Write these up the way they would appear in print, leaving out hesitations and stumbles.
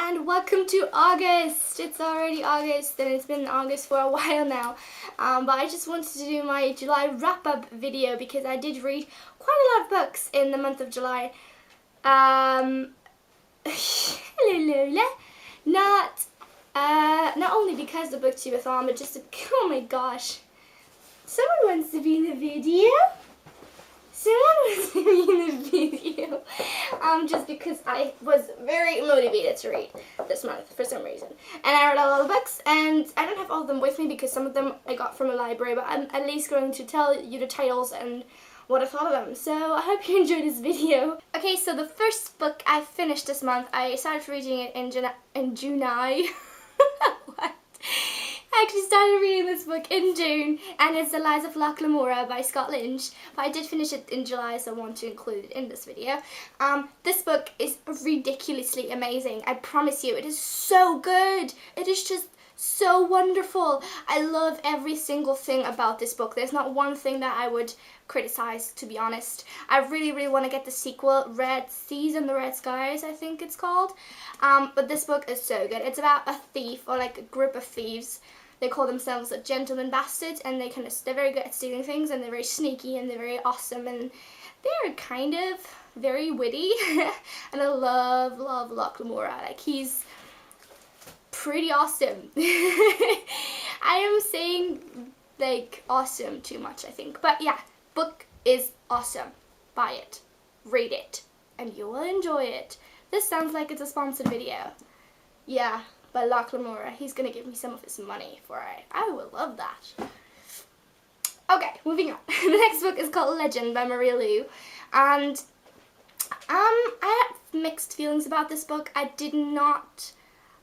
and welcome to August. It's already August and it's been August for a while now. But I just wanted to do my July wrap-up video because I did read quite a lot of books in the month of July. Hello Lola. Not only because the booktubeathon, but just oh my gosh. Someone wants to be in the video. Someone wants to be in the video. Just because I was very motivated to read this month for some reason. And I read a lot of books, and I don't have all of them with me because some of them I got from a library, but I'm at least going to tell you the titles and what I thought of them. So I hope you enjoyed this video. Okay, so the first book I finished this month, I started reading it in July. What? I actually started reading this book in June, and it's The Lies of Locke Lamora by Scott Lynch, but I did finish it in July, so I want to include it in this video. This book is ridiculously amazing. I promise you, it is so good. It is just so wonderful. I love every single thing about this book. There's not one thing that I would criticize, to be honest. I really want to get the sequel, Red Seas and the Red Skies, I think it's called. But this book is so good. It's about a thief, or like a group of thieves. They call themselves a gentleman bastards, and they're very good at stealing things, and they're very sneaky, and they're very awesome, and they're kind of very witty. And I love Locke Lamora. Like, he's pretty awesome. I am saying like awesome too much, I think, but yeah, book is awesome. Buy it, read it, and you will enjoy it. This sounds like it's a sponsored video. Yeah, by Locke Lamora. He's gonna give me some of his money for it. I would love that. Okay, moving on. The next book is called Legend by Maria Lu, and I had mixed feelings about this book. I did not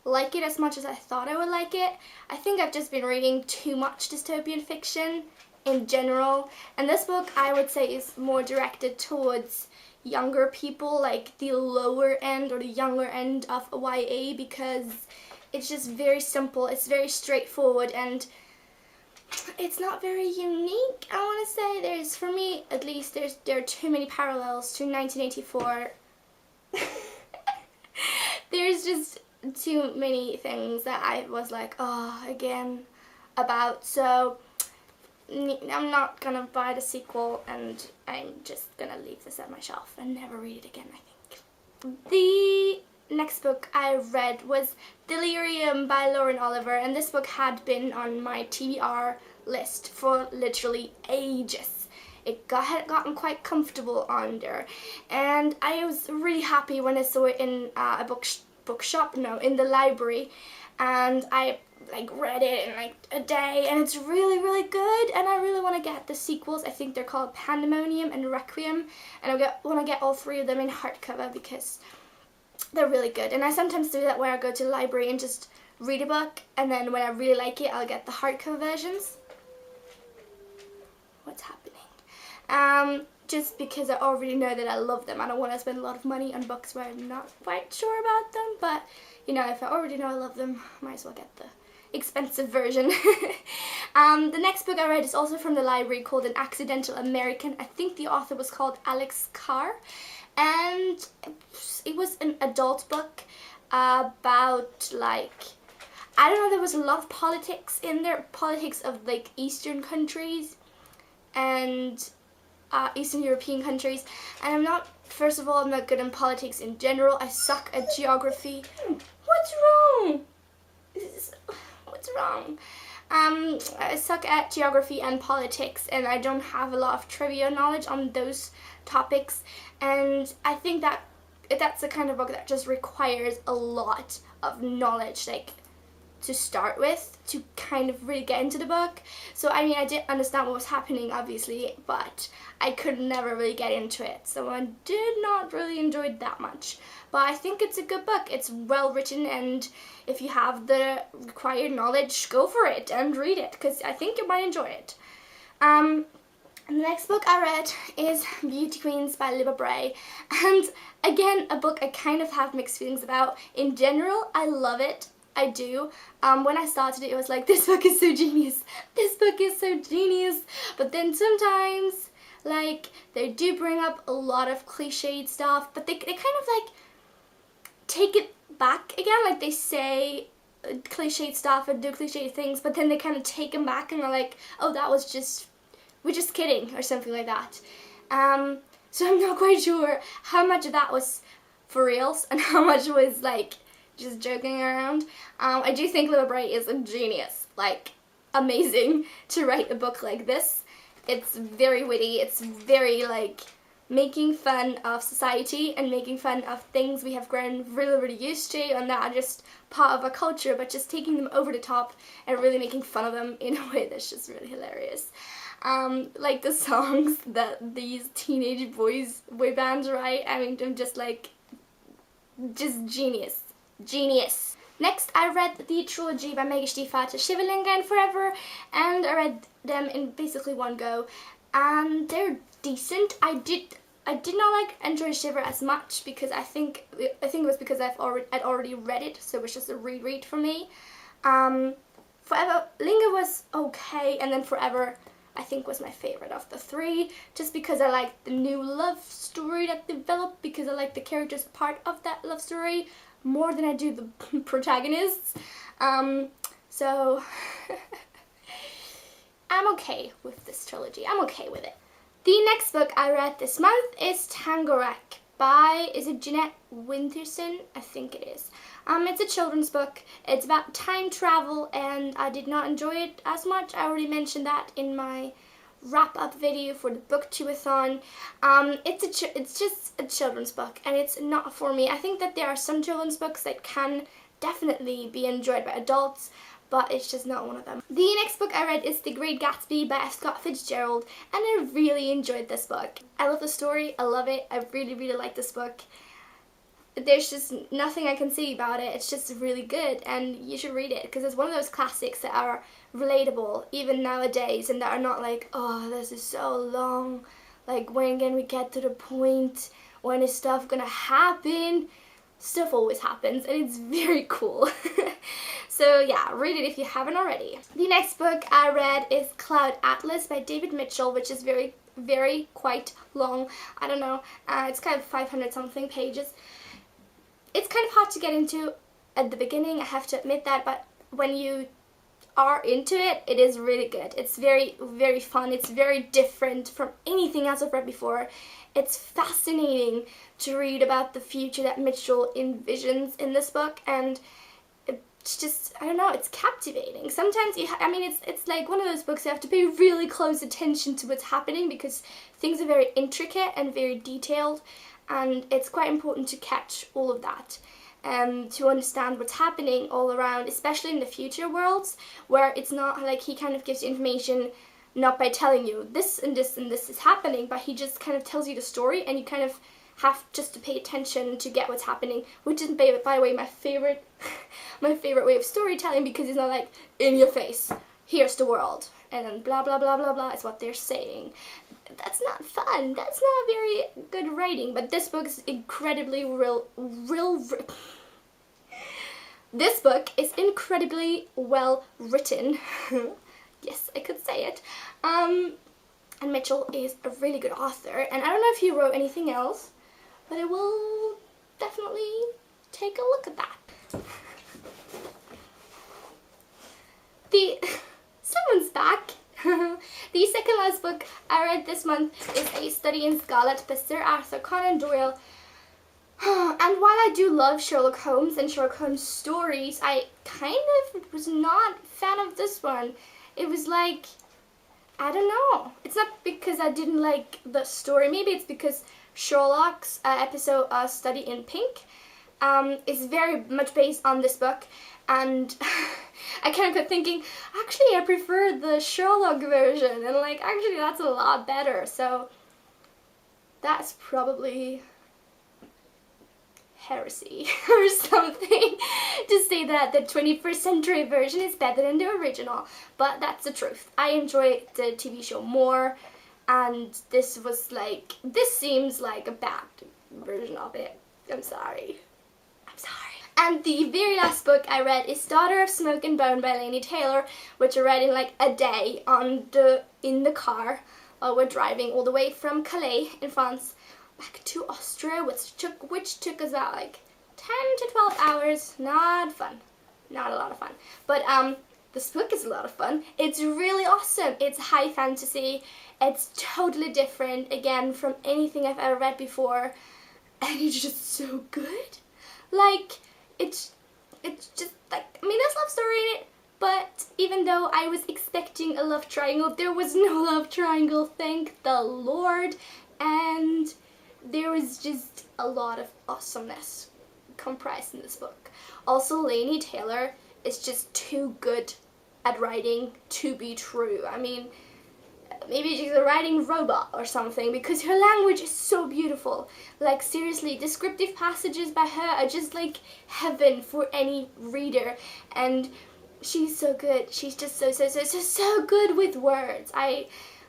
like it as much as I thought I would like it. I think I've just been reading too much dystopian fiction in general, and this book I would say is more directed towards younger people, like the lower end or the younger end of YA, because it's just very simple, it's very straightforward, and it's not very unique, I want to say. There's, for me at least, there are too many parallels to 1984. There's just too many things that I was like, oh, again, about. So I'm not gonna buy the sequel, and I'm just gonna leave this at my shelf and never read it again, I think. The next book I read was Delirium by Lauren Oliver, and this book had been on my TBR list for literally ages. It had gotten quite comfortable on there, and I was really happy when I saw it in a in the library, and I like read it in like a day, and it's really good, and I really want to get the sequels. I think they're called Pandemonium and Requiem, and I want to get all three of them in hardcover because they're really good. And I sometimes do that where I go to the library and just read a book, and then when I really like it, I'll get the hardcover versions. What's happening? Just because I already know that I love them. I don't want to spend a lot of money on books where I'm not quite sure about them, but you know, if I already know I love them, I might as well get the expensive version. The next book I read is also from the library, called An Accidental American. I think the author was called Alex Carr, and it was an adult book about, like, I don't know, there was a lot of politics in there, politics of like Eastern countries and Eastern European countries, and first of all, I'm not good in politics in general. I suck at geography. What's wrong? What's wrong? I suck at geography and politics, and I don't have a lot of trivia knowledge on those topics, and I think that that's the kind of book that just requires a lot of knowledge, like, to start with, to kind of really get into the book. So I mean, I did understand what was happening, obviously, but I could never really get into it, so I did not really enjoy it that much. But I think it's a good book. It's well written, and if you have the required knowledge, go for it and read it, because I think you might enjoy it. And the next book I read is Beauty Queens by Libba Bray, and again, a book I kind of have mixed feelings about. In general, I love it. I do. When I started it, it was like, this book is so genius. This book is so genius. But then sometimes, like, they do bring up a lot of cliched stuff, but they kind of like take it back again. Like, they say cliched stuff and do cliched things, but then they kind of take them back and are like, oh, that was just, we're just kidding, or something like that. So I'm not quite sure how much of that was for reals and how much was like just joking around. I do think Lila Bray is a genius, like amazing to write a book like this. It's very witty, it's very like making fun of society and making fun of things we have grown really, really used to and that are just part of our culture, but just taking them over the top and really making fun of them in a way that's just really hilarious. Like the songs that these teenage boy bands write, I mean, I'm just like, just genius. Genius. Next, I read the trilogy by Maggie Stiefvater, Shivalinga and Forever, and I read them in basically one go, and they're decent. I did not like Enter the Shiver as much because I think it was because I'd already read it, so it was just a reread for me. Forever Linga was okay, and then Forever I think was my favorite of the three, just because I like the new love story that developed, because I like the characters part of that love story more than I do the protagonists. So I'm okay with this trilogy. I'm okay with it. The next book I read this month is Tangorak by, is it Jeanette Winterson? I think it is. It's a children's book. It's about time travel, and I did not enjoy it as much. I already mentioned that in my wrap-up video for the Booktubeathon. It's just a children's book, and it's not for me. I think that there are some children's books that can definitely be enjoyed by adults, but it's just not one of them. The next book I read is The Great Gatsby by F. Scott Fitzgerald, and I really enjoyed this book. I love the story. I love it. I really, really like this book. There's just nothing I can say about it. It's just really good, and you should read it because it's one of those classics that are relatable even nowadays, and that are not like, oh, this is so long, like when can we get to the point, when is stuff gonna happen? Stuff always happens, and it's very cool. So yeah, read it if you haven't already. The next book I read is Cloud Atlas by David Mitchell, which is very, very quite long. I don't know, it's kind of 500 something pages. It's kind of hard to get into at the beginning, I have to admit that, but when you are into it, it is really good. It's very, very fun. It's very different from anything else I've read before. It's fascinating to read about the future that Mitchell envisions in this book, and it's just, I don't know, it's captivating. Sometimes, it's like one of those books you have to pay really close attention to what's happening because things are very intricate and very detailed, and it's quite important to catch all of that. To understand what's happening all around, especially in the future worlds, where it's not like he kind of gives you information not by telling you this and this and this is happening, but he just kind of tells you the story, and you kind of have just to pay attention to get what's happening, which is, by the way, my favorite my favorite way of storytelling, because it's not like, in your face, here's the world, and then blah blah blah blah blah is what they're saying. That's not fun. That's not very good writing, but this book is incredibly this book is incredibly well written. Yes, I could say it. And Mitchell is a really good author, and I don't know if he wrote anything else, but I will definitely take a look at that. Someone's back. The second last book I read this month is A Study in Scarlet by Sir Arthur Conan Doyle. And while I do love Sherlock Holmes and Sherlock Holmes stories, I kind of was not a fan of this one. It was like, I don't know. It's not because I didn't like the story. Maybe it's because Sherlock's episode Study in Pink is very much based on this book, and I kind of kept thinking, actually I prefer the Sherlock version, and like actually that's a lot better, so that's probably heresy or something to say that the 21st century version is better than the original, but that's the truth. I enjoy the TV show more, and this seems like a bad version of it. I'm sorry. And the very last book I read is Daughter of Smoke and Bone by Laini Taylor, which I read in like a day in the car while we're driving all the way from Calais in France back to Austria, which took us about like 10 to 12 hours, not fun. Not a lot of fun. But this book is a lot of fun. It's really awesome. It's high fantasy. It's totally different, again, from anything I've ever read before. And it's just so good. Like, it's just like, I mean, there's love story in it, but even though I was expecting a love triangle, there was no love triangle, thank the Lord. And there was just a lot of awesomeness comprised in this book. Also, Laini Taylor is just too good at writing to be true. I mean, maybe she's a writing robot or something, because her language is so beautiful. Like, seriously, descriptive passages by her are just like heaven for any reader. And she's so good. She's just so good with words.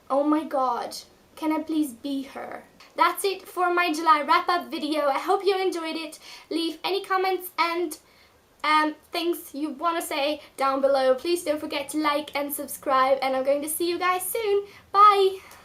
Oh my god, can I please be her? That's it for my July wrap-up video. I hope you enjoyed it. Leave any comments and things you want to say down below. Please don't forget to like and subscribe, and I'm going to see you guys soon. Bye!